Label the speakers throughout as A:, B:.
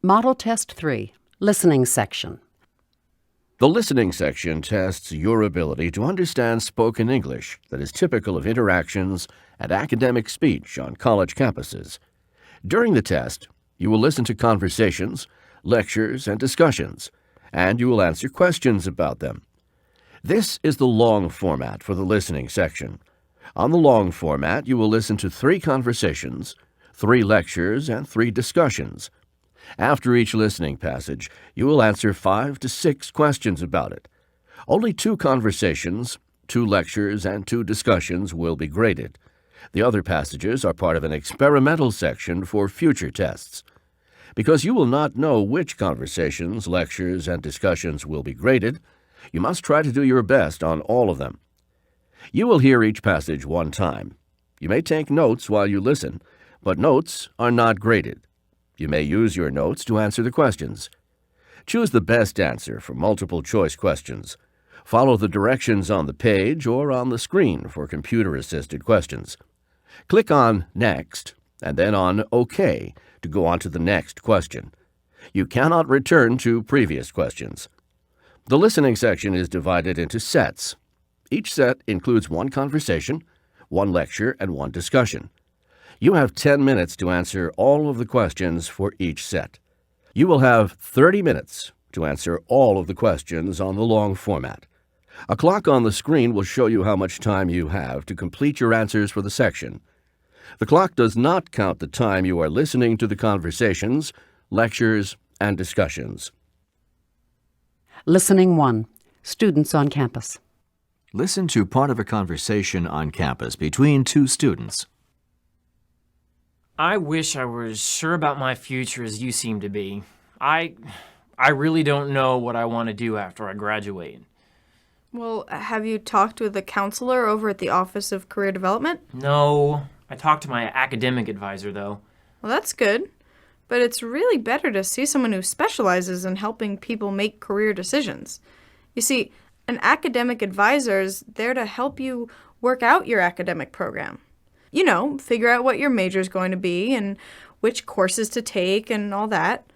A: Model Test 3, Listening Section.
B: The listening section tests your ability to understand spoken English that is typical of interactions and academic speech on college campuses. During the test, you will listen to conversations, lectures, and discussions, and you will answer questions about them. This is the long format for the listening section. On the long format, you will listen to 3 conversations, 3 lectures, and 3 discussions. After each listening passage, you will answer 5 to 6 questions about it. Only 2 conversations, 2 lectures, and 2 discussions will be graded. The other passages are part of an experimental section for future tests. Because you will not know which conversations, lectures, and discussions will be graded, you must try to do your best on all of them. You will hear each passage one time. You may take notes while you listen, but notes are not graded. You may use your notes to answer the questions. Choose the best answer for multiple-choice questions. Follow the directions on the page or on the screen for computer-assisted questions. Click on Next and then on OK to go on to the next question. You cannot return to previous questions. The listening section is divided into sets. Each set includes 1 conversation, 1 lecture, and 1 discussion. You have 10 minutes to answer all of the questions for each set. You will have 30 minutes to answer all of the questions on the long format. A clock on the screen will show you how much time you have to complete your answers for the section. The clock does not count the time you are listening to the conversations, lectures, and discussions.
A: Listening 1, Students on Campus.
C: Listen to part of a conversation on campus between 2 students.
D: I wish I was sure about my future as you seem to be. I really don't know what I want to do after I graduate.
E: Well, have you talked with a counselor over at the Office of Career Development?
D: No, I talked to my academic advisor, though.
E: Well, that's good. But it's really better to see someone who specializes in helping people make career decisions. You see, an academic advisor is there to help you work out your academic program. You know, figure out what your major is going to be and which courses to take and all that.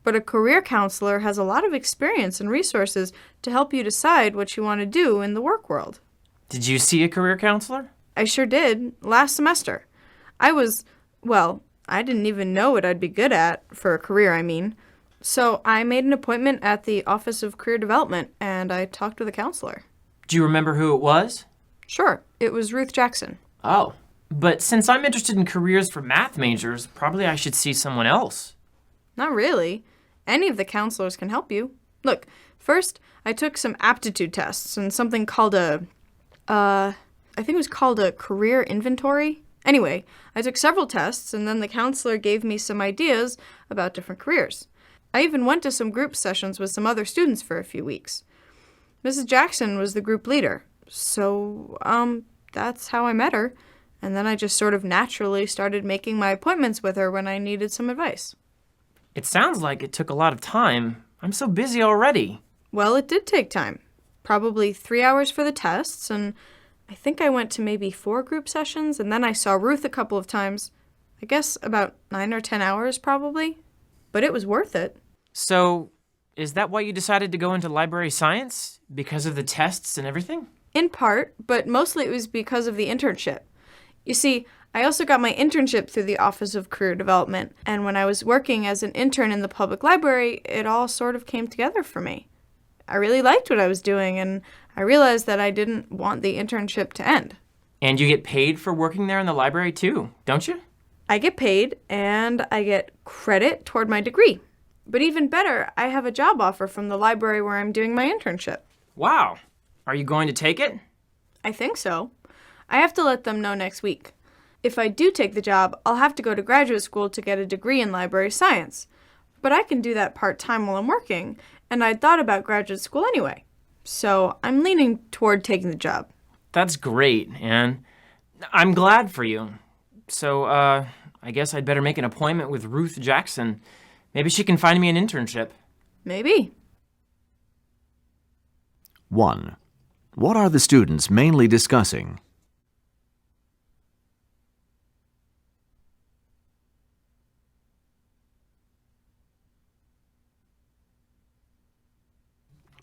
E: But a career counselor has a lot of experience and resources to help you decide what you want to do in the work world.
D: Did you see a career counselor?
E: I sure did, last semester. I didn't even know what I'd be good at, for a career, I mean. So I made an appointment at the Office of Career Development, and I talked with a counselor.
D: Do you remember who it was?
E: Sure, it was Ruth Jackson.
D: Oh, but since I'm interested in careers for math majors, probably I should see someone else.
E: Not really. Any of the counselors can help you. Look, first, I took some aptitude tests and something called a career inventory. Anyway, I took several tests, and then the counselor gave me some ideas about different careers. I even went to some group sessions with some other students for a few weeks. Mrs. Jackson was the group leader, so, that's how I met her. And then I just sort of naturally started making my appointments with her when I needed some advice.
D: It sounds like it took a lot of time. I'm so busy already.
E: Well, it did take time. Probably 3 hours for the tests, and I think I went to maybe 4 group sessions, and then I saw Ruth a couple of times. I guess about 9 or 10 hours, probably. But it was worth it.
D: So, is that why you decided to go into library science? Because of the tests and everything?
E: In part, but mostly it was because of the internship. You see, I also got my internship through the Office of Career Development, and when I was working as an intern in the public library, it all sort of came together for me. I really liked what I was doing, and I realized that I didn't want the internship to end.
D: And you get paid for working there in the library too, don't you?
E: I get paid, and I get credit toward my degree. But even better, I have a job offer from the library where I'm doing my internship.
D: Wow. Are you going to take it?
E: I think so. I have to let them know next week. If I do take the job, I'll have to go to graduate school to get a degree in library science. But I can do that part-time while I'm working, and I'd thought about graduate school anyway. So I'm leaning toward taking the job.
D: That's great, Anne. I'm glad for you. So, I guess I'd better make an appointment with Ruth Jackson. Maybe she can find me an internship.
E: Maybe.
C: 1. What are the students mainly discussing?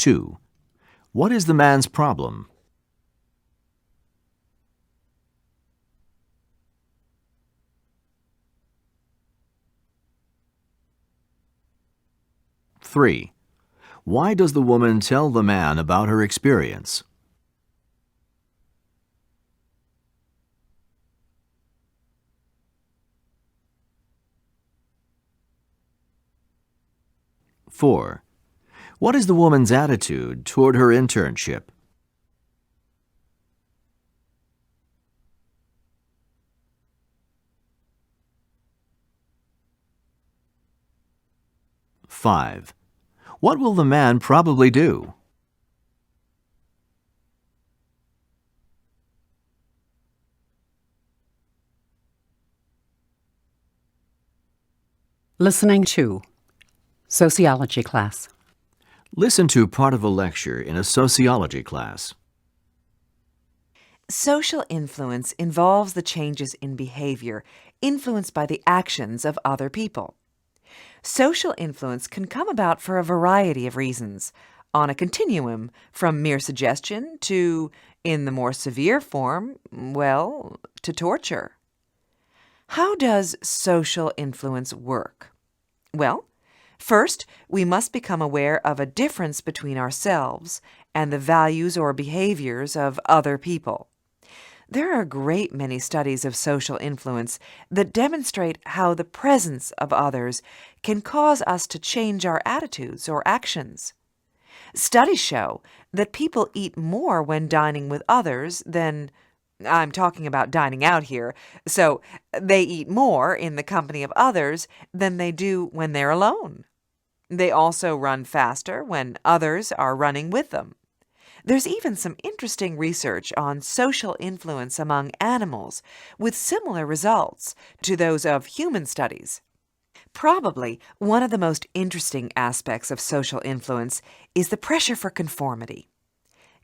C: 2. What is the man's problem? Three. Why does the woman tell the man about her experience? Four. What is the woman's attitude toward her internship? Five. What will the man probably do?
A: Listening to Sociology class.
C: Listen to part of a lecture in a sociology class.
F: Social influence involves the changes in behavior influenced by the actions of other people. Social influence can come about for a variety of reasons, on a continuum from mere suggestion to, in the more severe form, well, to torture. How does social influence work? Well, first, we must become aware of a difference between ourselves and the values or behaviors of other people. There are a great many studies of social influence that demonstrate how the presence of others can cause us to change our attitudes or actions. Studies show that people eat more when dining with others than, I'm talking about dining out here, so they eat more in the company of others than they do when they're alone. They also run faster when others are running with them. There's even some interesting research on social influence among animals with similar results to those of human studies. Probably one of the most interesting aspects of social influence is the pressure for conformity.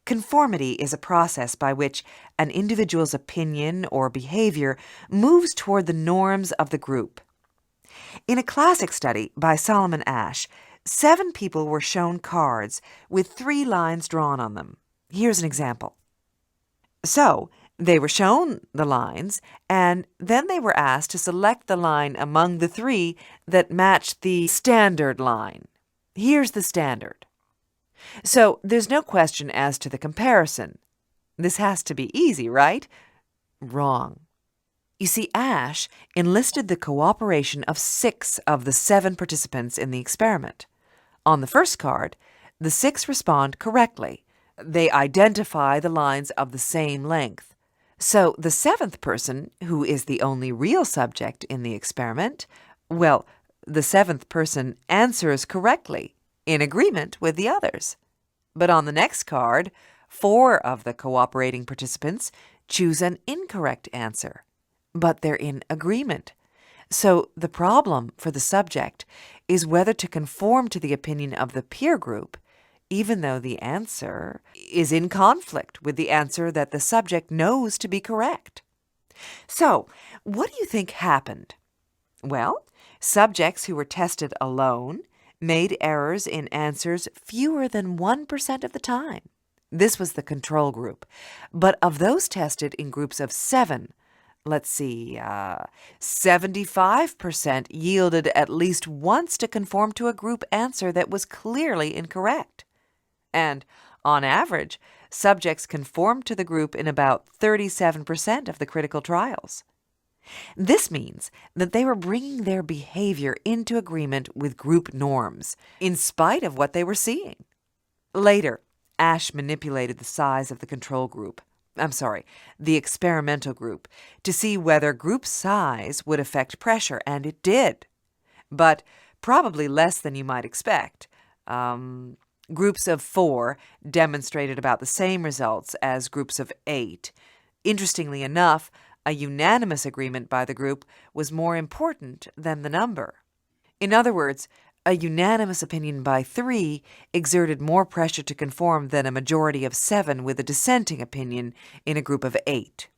F: Conformity is a process by which an individual's opinion or behavior moves toward the norms of the group. In a classic study by Solomon Asch, 7 people were shown cards with 3 lines drawn on them. Here's an example. So, they were shown the lines, and then they were asked to select the line among the 3 that matched the standard line. Here's the standard. So, there's no question as to the comparison. This has to be easy, right? Wrong. You see, Asch enlisted the cooperation of 6 of the 7 participants in the experiment. On the first card, the 6 respond correctly. They identify the lines of the same length. So the 7th person, who is the only real subject in the experiment, well, the 7th person answers correctly, in agreement with the others. But on the next card, 4 of the cooperating participants choose an incorrect answer, but they're in agreement. So the problem for the subject is whether to conform to the opinion of the peer group, even though the answer is in conflict with the answer that the subject knows to be correct. So, what do you think happened? Well, subjects who were tested alone made errors in answers fewer than 1% of the time. This was the control group. But of those tested in groups of 7, 75% yielded at least once to conform to a group answer that was clearly incorrect. And, on average, subjects conformed to the group in about 37% of the critical trials. This means that they were bringing their behavior into agreement with group norms, in spite of what they were seeing. Later, Asch manipulated the size of the control group, the experimental group, to see whether group size would affect pressure, and it did. But probably less than you might expect. Groups of 4 demonstrated about the same results as groups of 8. Interestingly enough, a unanimous agreement by the group was more important than the number. In other words, a unanimous opinion by 3 exerted more pressure to conform than a majority of 7 with a dissenting opinion in a group of 8.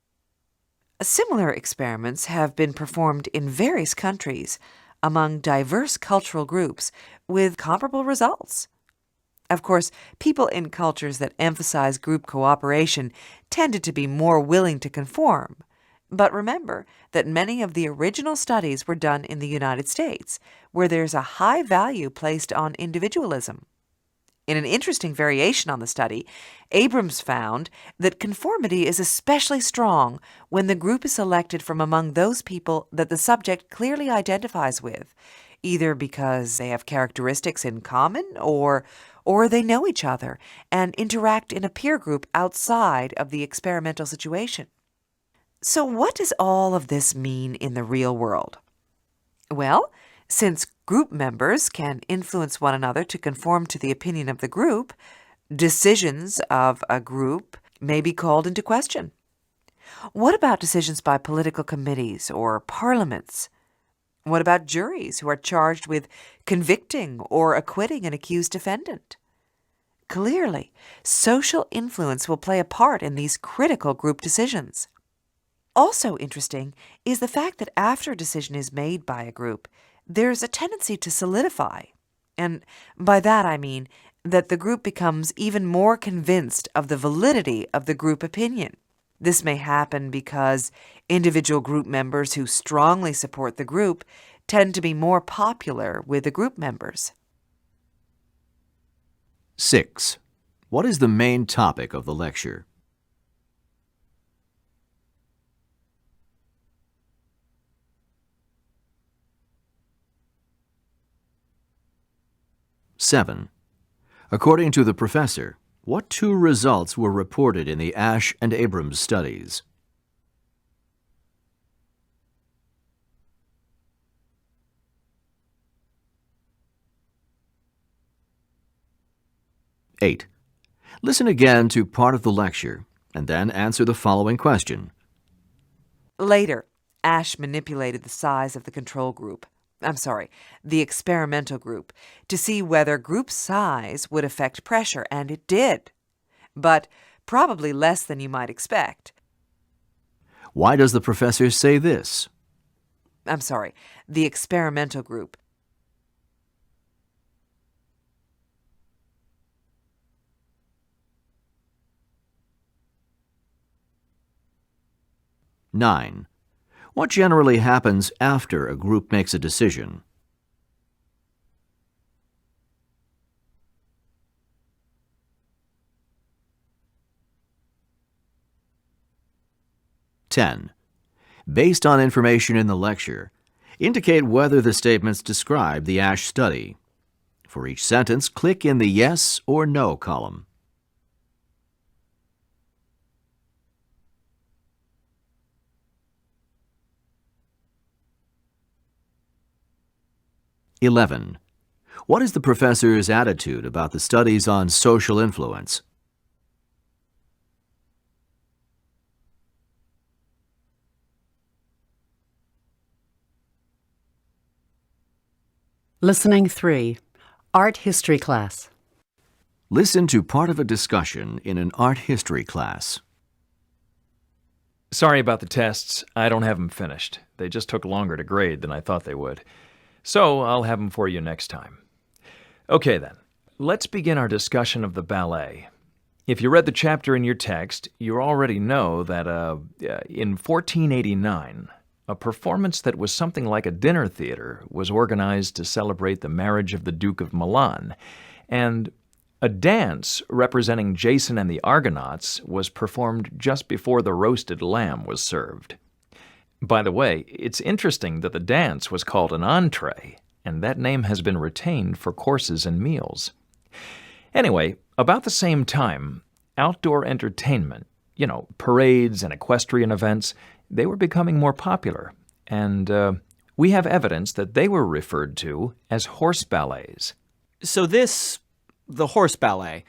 F: Similar experiments have been performed in various countries among diverse cultural groups with comparable results. Of course, people in cultures that emphasize group cooperation tended to be more willing to conform. But remember that many of the original studies were done in the United States, where there's a high value placed on individualism. In an interesting variation on the study, Abrams found that conformity is especially strong when the group is selected from among those people that the subject clearly identifies with, either because they have characteristics in common or they know each other and interact in a peer group outside of the experimental situation. So what does all of this mean in the real world? Well, since group members can influence one another to conform to the opinion of the group, decisions of a group may be called into question. What about decisions by political committees or parliaments? What about juries who are charged with convicting or acquitting an accused defendant? Clearly, social influence will play a part in these critical group decisions. Also interesting is the fact that after a decision is made by a group, there's a tendency to solidify. And by that I mean that the group becomes even more convinced of the validity of the group opinion. This may happen because individual group members who strongly support the group tend to be more popular with the group members.
C: 6. What is the main topic of the lecture? Seven. According to the professor, what two results were reported in the Ash and Abrams studies? Eight. Listen again to part of the lecture and then answer the following question.
F: Later, Ash manipulated the size of the the experimental group, to see whether group size would affect pressure, and it did. But probably less than you might expect.
C: Why does the professor say this?
F: The experimental group.
C: Nine. What generally happens after a group makes a decision? Ten. Based on information in the lecture, indicate whether the statements describe the Ash study. For each sentence, click in the yes or no column. 11. What is the professor's attitude about the studies on social influence?
A: Listening 3. Art History Class.
C: Listen to part of a discussion in an art history class.
G: Sorry about the tests. I don't have them finished. They just took longer to grade than I thought they would. So I'll have them for you next time. Okay then, let's begin our discussion of the ballet. If you read the chapter in your text, you already know that in 1489, a performance that was something like a dinner theater was organized to celebrate the marriage of the Duke of Milan, and a dance representing Jason and the Argonauts was performed just before the roasted lamb was served. By the way, it's interesting that the dance was called an entree, and that name has been retained for courses and meals. Anyway, about the same time, outdoor entertainment, parades and equestrian events, they were becoming more popular, and we have evidence that they were referred to as horse ballets.
H: So the horse ballet,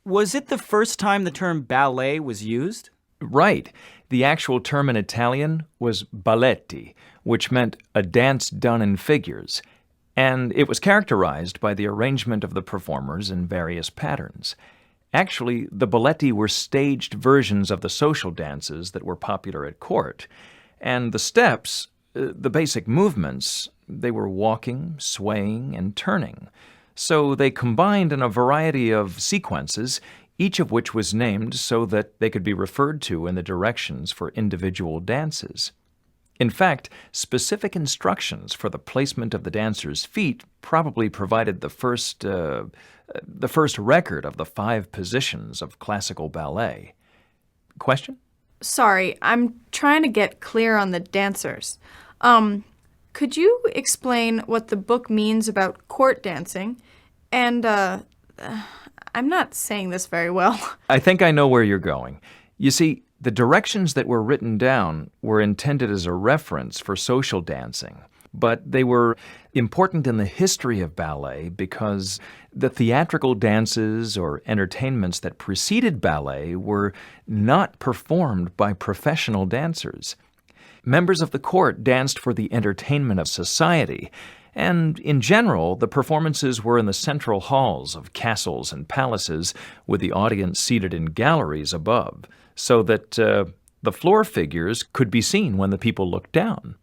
H: was it the first time the term ballet was used?
G: Right. The actual term in Italian was balletti, which meant a dance done in figures, and it was characterized by the arrangement of the performers in various patterns. Actually, the balletti were staged versions of the social dances that were popular at court, and the steps, the basic movements, they were walking, swaying, and turning. So they combined in a variety of sequences, each of which was named so that they could be referred to in the directions for individual dances. In fact, specific instructions for the placement of the dancer's feet probably provided the first record of the 5 positions of classical ballet. Question?
E: Sorry, I'm trying to get clear on the dancers. Could you explain what the book means about court dancing? And, I'm not saying this very well.
G: I think I know where you're going. You see, the directions that were written down were intended as a reference for social dancing, but they were important in the history of ballet because the theatrical dances or entertainments that preceded ballet were not performed by professional dancers. Members of the court danced for the entertainment of society, and in general, the performances were in the central halls of castles and palaces, with the audience seated in galleries above, so that the floor figures could be seen when the people looked down.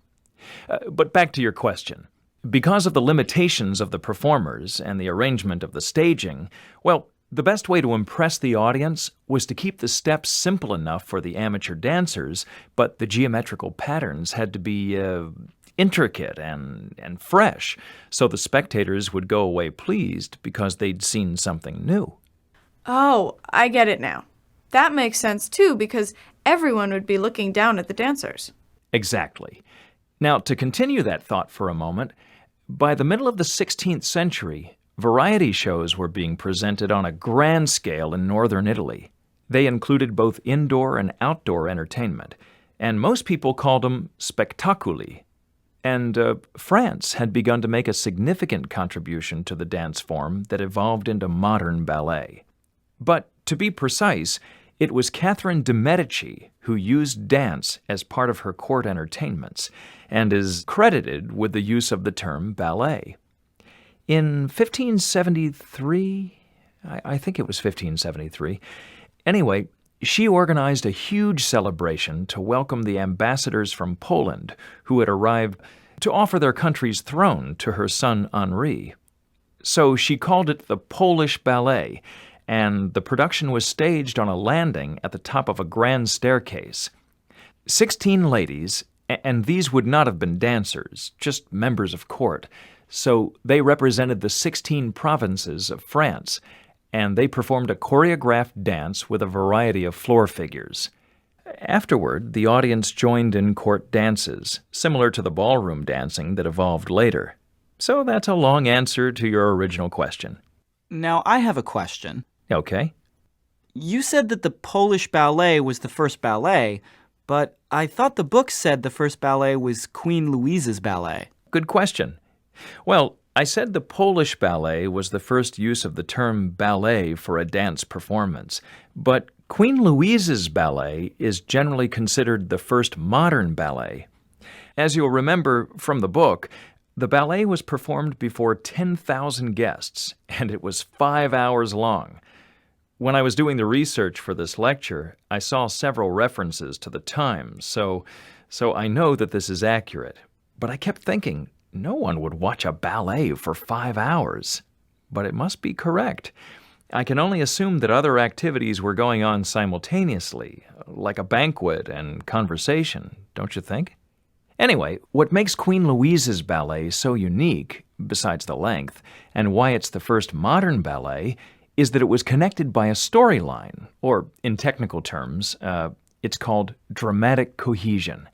G: But back to your question. Because of the limitations of the performers and the arrangement of the staging, well, the best way to impress the audience was to keep the steps simple enough for the amateur dancers, but the geometrical patterns had to be intricate and fresh, so the spectators would go away pleased because they'd seen something new.
E: Oh, I get it now. That makes sense too, because everyone would be looking down at the dancers.
G: Exactly. Now, to continue that thought for a moment, by the middle of the 16th century, variety shows were being presented on a grand scale in northern Italy. They included both indoor and outdoor entertainment, and most people called them spettacoli. And France had begun to make a significant contribution to the dance form that evolved into modern ballet. But to be precise, it was Catherine de' Medici who used dance as part of her court entertainments and is credited with the use of the term ballet. In 1573, I think it was 1573, anyway, she organized a huge celebration to welcome the ambassadors from Poland who had arrived to offer their country's throne to her son Henri. So she called it the Polish Ballet, and the production was staged on a landing at the top of a grand staircase. 16 ladies, and these would not have been dancers, just members of court, so they represented the 16 provinces of France, and they performed a choreographed dance with a variety of floor figures. Afterward, the audience joined in court dances, similar to the ballroom dancing that evolved later. So that's a long answer to your original question.
H: Now, I have a question.
G: Okay.
H: You said that the Polish ballet was the first ballet, but I thought the book said the first ballet was Queen Louise's ballet.
G: Good question. Well, I said the Polish ballet was the first use of the term ballet for a dance performance, but Queen Louise's ballet is generally considered the first modern ballet. As you'll remember from the book, the ballet was performed before 10,000 guests, and it was 5 hours long. When I was doing the research for this lecture, I saw several references to the time, so I know that this is accurate. But I kept thinking, no one would watch a ballet for 5 hours. But it must be correct. I can only assume that other activities were going on simultaneously, like a banquet and conversation, don't you think? Anyway, what makes Queen Louise's ballet so unique, besides the length, and why it's the first modern ballet, is that it was connected by a storyline, or in technical terms, it's called dramatic cohesion.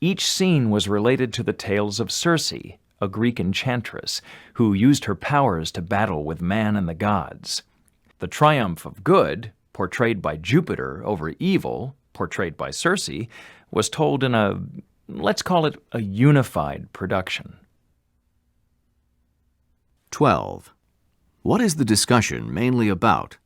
G: Each scene was related to the tales of Circe, a Greek enchantress, who used her powers to battle with man and the gods. The triumph of good, portrayed by Jupiter over evil, portrayed by Circe, was told in a, let's call it a unified production.
C: 12. What is the discussion mainly about?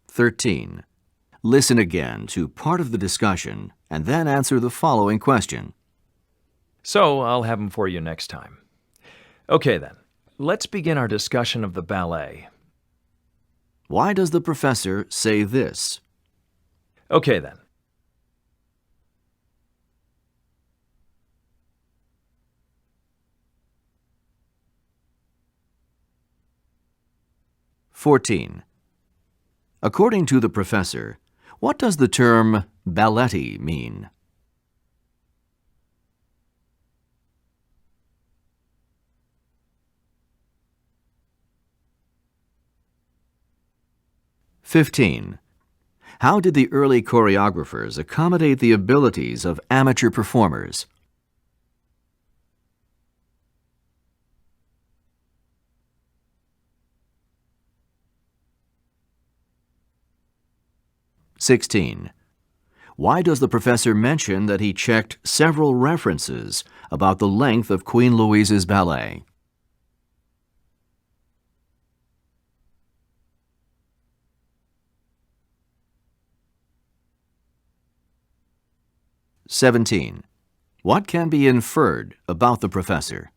C: (13) Listen again to part of the discussion and then answer the following question.
G: So I'll have them for you next time. Okay then, let's begin our discussion of the ballet.
C: Why does the professor say this?
G: Okay, then.
C: "14. According to the professor, what does the term balletti mean? "15. How did the early choreographers accommodate the abilities of amateur performers? "16. Why does the professor mention that he checked several references about the length of Queen Louise's ballet? "17. What can be inferred about the professor?